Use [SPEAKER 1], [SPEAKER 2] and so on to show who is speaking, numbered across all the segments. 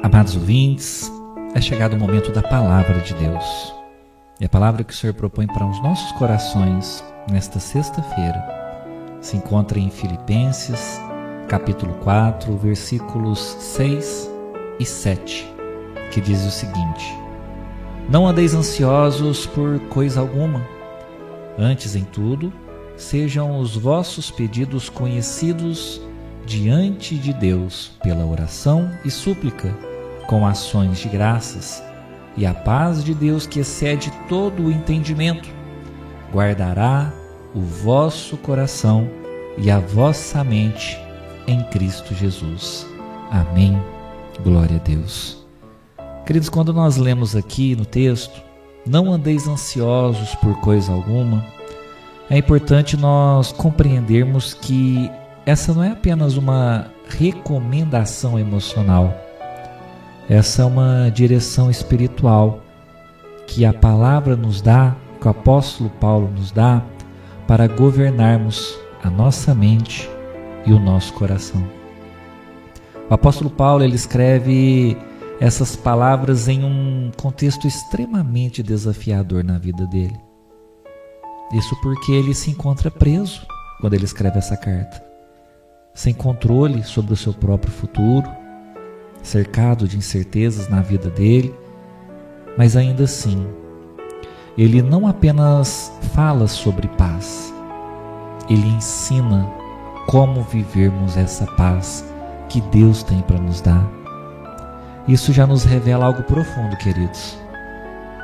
[SPEAKER 1] Amados ouvintes, é chegado o momento da Palavra de Deus. E a palavra que o Senhor propõe para os nossos corações nesta sexta-feira se encontra em Filipenses, capítulo 4, versículos 6 e 7, que diz o seguinte: Não andeis ansiosos por coisa alguma, antes em tudo, sejam os vossos pedidos conhecidos diante de Deus pela oração e súplica, com ações de graças, e a paz de Deus, que excede todo o entendimento, guardará o vosso coração e a vossa mente em Cristo Jesus. Amém. Glória a Deus. Queridos, quando nós lemos aqui no texto, não andeis ansiosos por coisa alguma, é importante nós compreendermos que essa não é apenas uma recomendação emocional. Essa é uma direção espiritual que a palavra nos dá, que o apóstolo Paulo nos dá, para governarmos a nossa mente e o nosso coração. O apóstolo Paulo, ele escreve essas palavras em um contexto extremamente desafiador na vida dele. Isso porque ele se encontra preso quando ele escreve essa carta, sem controle sobre o seu próprio futuro, cercado de incertezas na vida dele, mas ainda assim, ele não apenas fala sobre paz, ele ensina como vivermos essa paz que Deus tem para nos dar. Isso já nos revela algo profundo, queridos.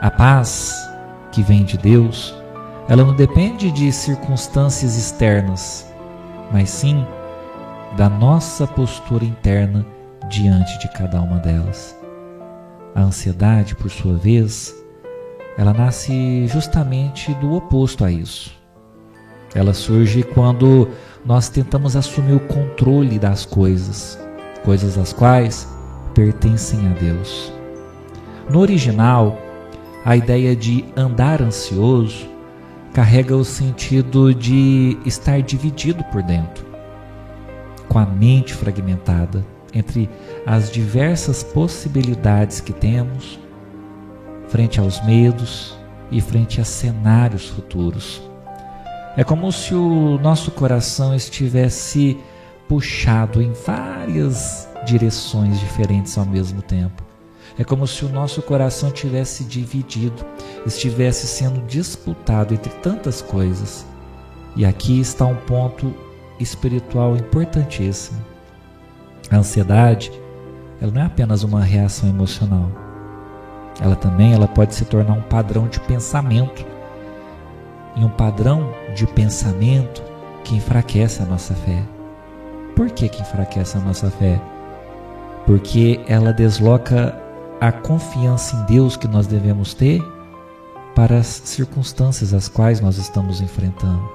[SPEAKER 1] A paz que vem de Deus, ela não depende de circunstâncias externas, mas sim da nossa postura interna diante de cada uma delas. A ansiedade, por sua vez, ela nasce justamente do oposto a isso. Ela surge quando nós tentamos assumir o controle das coisas as quais pertencem a Deus. No original, a ideia de andar ansioso carrega o sentido de estar dividido por dentro, com a mente fragmentada entre as diversas possibilidades que temos frente aos medos e frente a cenários futuros. É como se o nosso coração estivesse puxado em várias direções diferentes ao mesmo tempo. É como se o nosso coração tivesse dividido, estivesse sendo disputado entre tantas coisas. E aqui está um ponto espiritual importantíssimo. A ansiedade, ela não é apenas uma reação emocional. Ela pode se tornar um padrão de pensamento. E um padrão de pensamento que enfraquece a nossa fé. Por que enfraquece a nossa fé? Porque ela desloca a confiança em Deus que nós devemos ter para as circunstâncias às quais nós estamos enfrentando.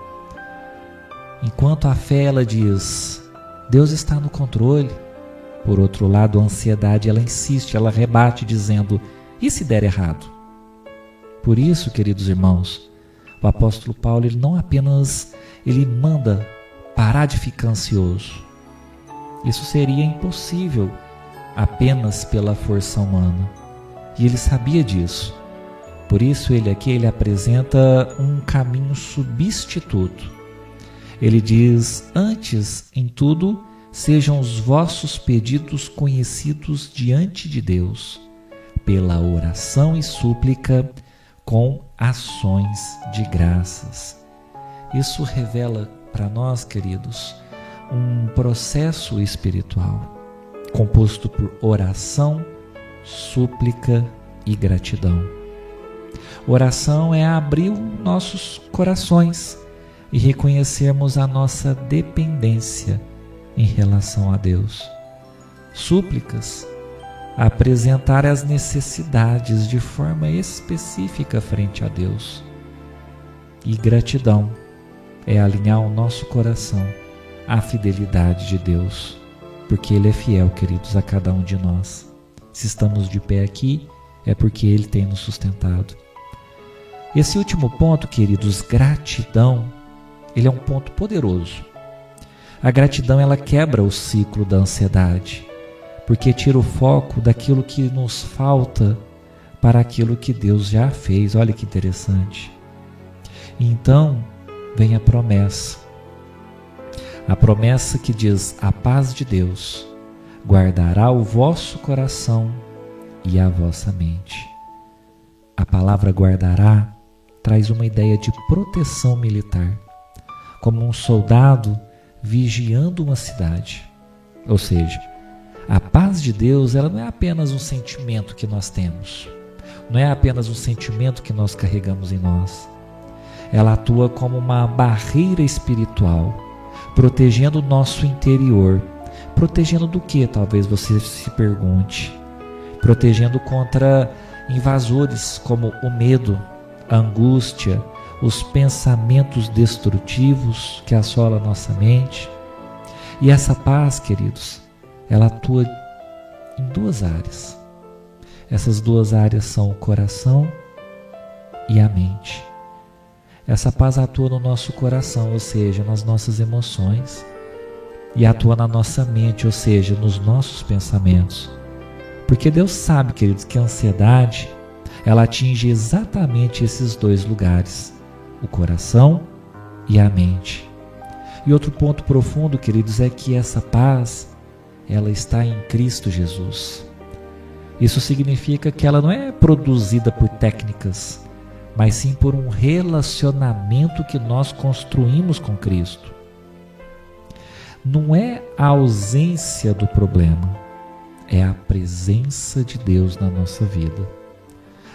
[SPEAKER 1] Enquanto a fé, ela diz, Deus está no controle. Por outro lado, a ansiedade, ela insiste, ela rebate dizendo, e se der errado? Por isso, queridos irmãos, o apóstolo Paulo, ele não apenas manda parar de ficar ansioso. Isso seria impossível apenas pela força humana. E ele sabia disso. Por isso, ele apresenta um caminho substituto. Ele diz, antes em tudo, sejam os vossos pedidos conhecidos diante de Deus, pela oração e súplica, com ações de graças. Isso revela para nós, queridos, um processo espiritual, composto por oração, súplica e gratidão. Oração é abrir nossos corações e reconhecermos a nossa dependência em relação a Deus. Súplicas, apresentar as necessidades de forma específica frente a Deus. E gratidão é alinhar o nosso coração à fidelidade de Deus, porque Ele é fiel, queridos, a cada um de nós. Se estamos de pé aqui, é porque Ele tem nos sustentado. Esse último ponto, queridos, gratidão, ele é um ponto poderoso. A gratidão, ela quebra o ciclo da ansiedade, porque tira o foco daquilo que nos falta para aquilo que Deus já fez. Olha que interessante. Então vem a promessa que diz: a paz de Deus guardará o vosso coração e a vossa mente. A palavra guardará traz uma ideia de proteção militar, como um soldado vigiando uma cidade. Ou seja, a paz de Deus, ela não é apenas um sentimento que nós temos, não é apenas um sentimento que nós carregamos em nós. Ela atua como uma barreira espiritual, protegendo o nosso interior. Protegendo do que? Talvez você se pergunte. Protegendo contra invasores como o medo, a angústia, os pensamentos destrutivos que assolam a nossa mente. E essa paz, queridos, ela atua em duas áreas. Essas duas áreas são o coração e a mente. Essa paz atua no nosso coração, ou seja, nas nossas emoções, e atua na nossa mente, ou seja, nos nossos pensamentos. Porque Deus sabe, queridos, que a ansiedade, ela atinge exatamente esses dois lugares, o coração e a mente. E outro ponto profundo, queridos, é que essa paz, ela está em Cristo Jesus. Isso significa que ela não é produzida por técnicas, mas sim por um relacionamento que nós construímos com Cristo. Não é a ausência do problema, é a presença de Deus na nossa vida.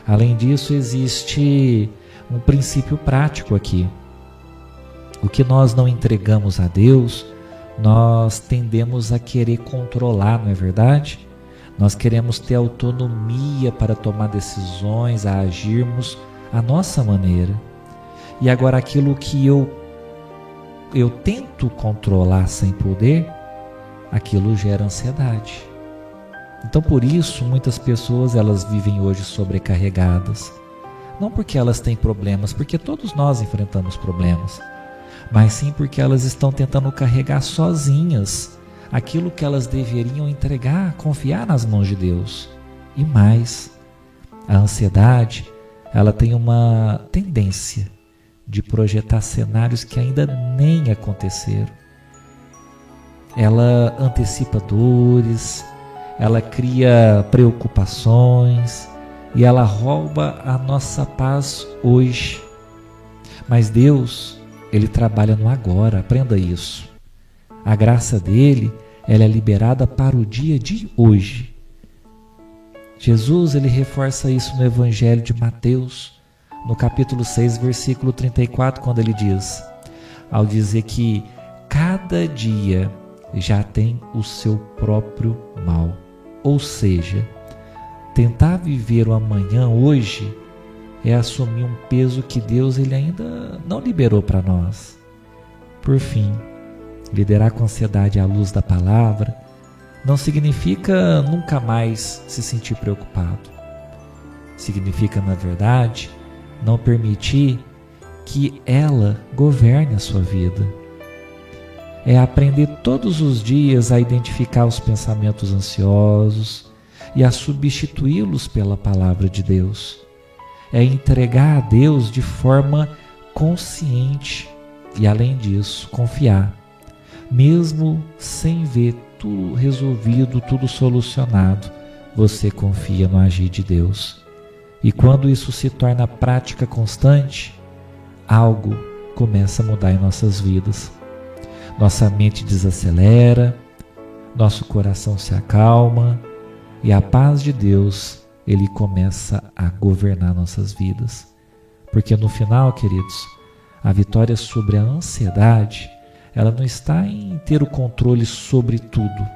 [SPEAKER 1] Além disso, existe um princípio prático aqui. O que nós não entregamos a Deus, nós tendemos a querer controlar, não é verdade? Nós queremos ter autonomia para tomar decisões, a agirmos à nossa maneira. E agora aquilo que eu tento controlar sem poder, aquilo gera ansiedade. Então por isso muitas pessoas elas vivem hoje sobrecarregadas. Não porque elas têm problemas, porque todos nós enfrentamos problemas, mas sim porque elas estão tentando carregar sozinhas aquilo que elas deveriam entregar, confiar nas mãos de Deus. E mais, a ansiedade, ela tem uma tendência de projetar cenários que ainda nem aconteceram. Ela antecipa dores, ela cria preocupações e ela rouba a nossa paz hoje. Mas Deus, Ele trabalha no agora, aprenda isso. A graça dele, ela é liberada para o dia de hoje. Jesus, ele reforça isso no Evangelho de Mateus, no capítulo 6, versículo 34, quando ele diz, ao dizer que cada dia já tem o seu próprio mal. Ou seja, tentar viver o amanhã hoje é assumir um peso que Deus ele ainda não liberou para nós. Por fim, liderar com ansiedade à luz da palavra não significa nunca mais se sentir preocupado. Significa, na verdade, não permitir que ela governe a sua vida. É aprender todos os dias a identificar os pensamentos ansiosos e a substituí-los pela palavra de Deus. É entregar a Deus de forma consciente e, além disso, confiar. Mesmo sem ver tudo resolvido, tudo solucionado, você confia no agir de Deus. E quando isso se torna prática constante, algo começa a mudar em nossas vidas. Nossa mente desacelera, nosso coração se acalma e a paz de Deus, ele começa a governar nossas vidas. Porque no final, queridos, a vitória sobre a ansiedade, ela não está em ter o controle sobre tudo.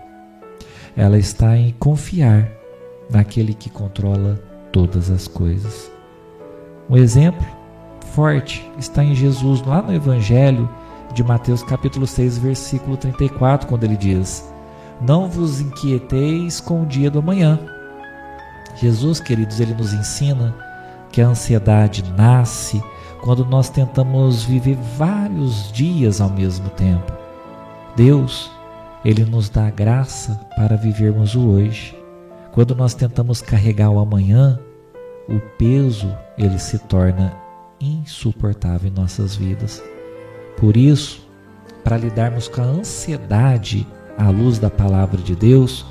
[SPEAKER 1] Ela está em confiar naquele que controla todas as coisas. Um exemplo forte está em Jesus, lá no Evangelho de Mateus capítulo 6, versículo 34, quando ele diz, não vos inquieteis com o dia do amanhã. Jesus, queridos, ele nos ensina que a ansiedade nasce quando nós tentamos viver vários dias ao mesmo tempo. Deus, Ele nos dá graça para vivermos o hoje. Quando nós tentamos carregar o amanhã, o peso ele se torna insuportável em nossas vidas. Por isso, para lidarmos com a ansiedade à luz da palavra de Deus,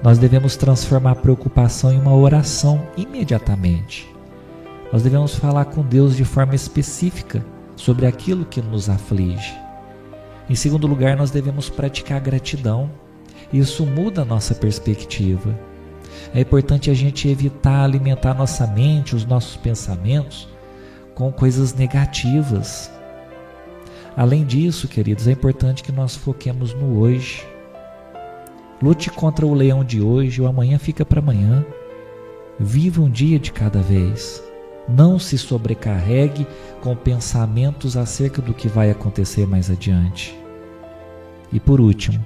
[SPEAKER 1] nós devemos transformar a preocupação em uma oração imediatamente. Nós devemos falar com Deus de forma específica sobre aquilo que nos aflige. Em segundo lugar, nós devemos praticar a gratidão. Isso muda a nossa perspectiva. É importante a gente evitar alimentar nossa mente, os nossos pensamentos, com coisas negativas. Além disso, queridos, é importante que nós foquemos no hoje. Lute contra o leão de hoje, o amanhã fica para amanhã. Viva um dia de cada vez. Não se sobrecarregue com pensamentos acerca do que vai acontecer mais adiante. E por último,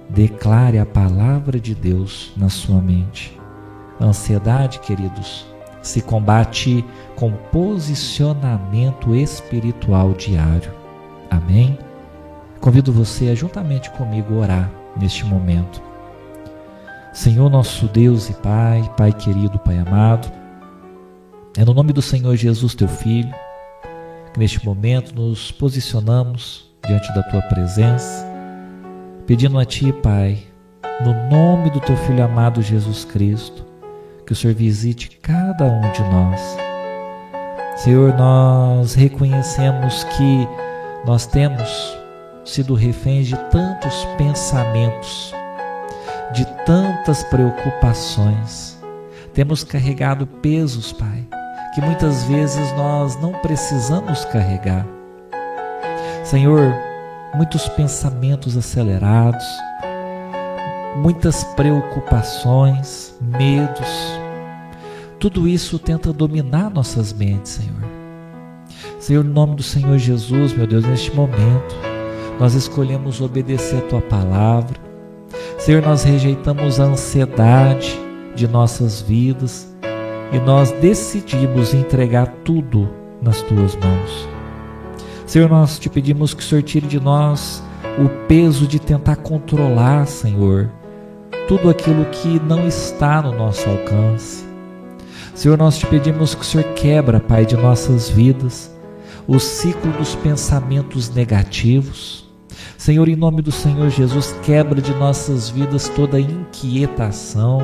[SPEAKER 1] declare a palavra de Deus na sua mente. A ansiedade, queridos, se combate com posicionamento espiritual diário. Amém? Convido você a juntamente comigo orar neste momento. Senhor nosso Deus e Pai, Pai querido, Pai amado, é no nome do Senhor Jesus, Teu Filho, que neste momento nos posicionamos diante da Tua presença, pedindo a Ti, Pai, no nome do Teu Filho amado Jesus Cristo, que o Senhor visite cada um de nós. Senhor, nós reconhecemos que nós temos sido reféns de tantos pensamentos, de tantas preocupações. Temos carregado pesos, Pai, que muitas vezes nós não precisamos carregar. Senhor, muitos pensamentos acelerados, muitas preocupações, medos, tudo isso tenta dominar nossas mentes, Senhor. Senhor, no nome do Senhor Jesus, meu Deus, neste momento, nós escolhemos obedecer a Tua palavra. Senhor, nós rejeitamos a ansiedade de nossas vidas e nós decidimos entregar tudo nas Tuas mãos. Senhor, nós Te pedimos que o Senhor tire de nós o peso de tentar controlar, Senhor, tudo aquilo que não está no nosso alcance. Senhor, nós Te pedimos que o Senhor quebra, Pai, de nossas vidas o ciclo dos pensamentos negativos. Senhor, em nome do Senhor Jesus, quebra de nossas vidas toda inquietação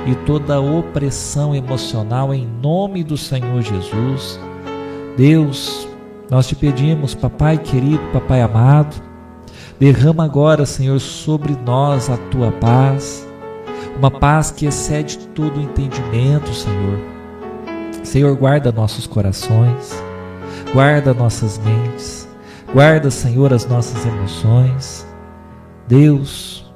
[SPEAKER 1] e toda opressão emocional, em nome do Senhor Jesus. Deus, nós Te pedimos, Papai querido, Papai amado, derrama agora, Senhor, sobre nós a Tua paz, uma paz que excede todo o entendimento, Senhor. Senhor, guarda nossos corações, guarda nossas mentes, guarda, Senhor, as nossas emoções. Deus,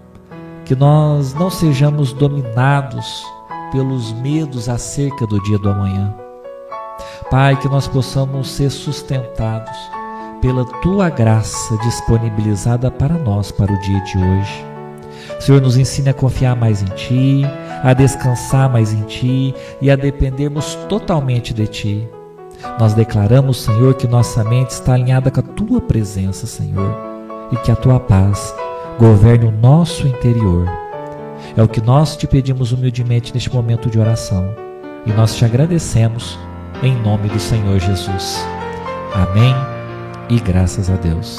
[SPEAKER 1] que nós não sejamos dominados pelos medos acerca do dia do amanhã. Pai, que nós possamos ser sustentados pela Tua graça disponibilizada para nós para o dia de hoje. Senhor, nos ensine a confiar mais em Ti, a descansar mais em Ti e a dependermos totalmente de Ti. Nós declaramos, Senhor, que nossa mente está alinhada com a Tua presença, Senhor, e que a Tua paz governe o nosso interior. É o que nós Te pedimos humildemente neste momento de oração, e nós Te agradecemos em nome do Senhor Jesus. Amém e graças a Deus.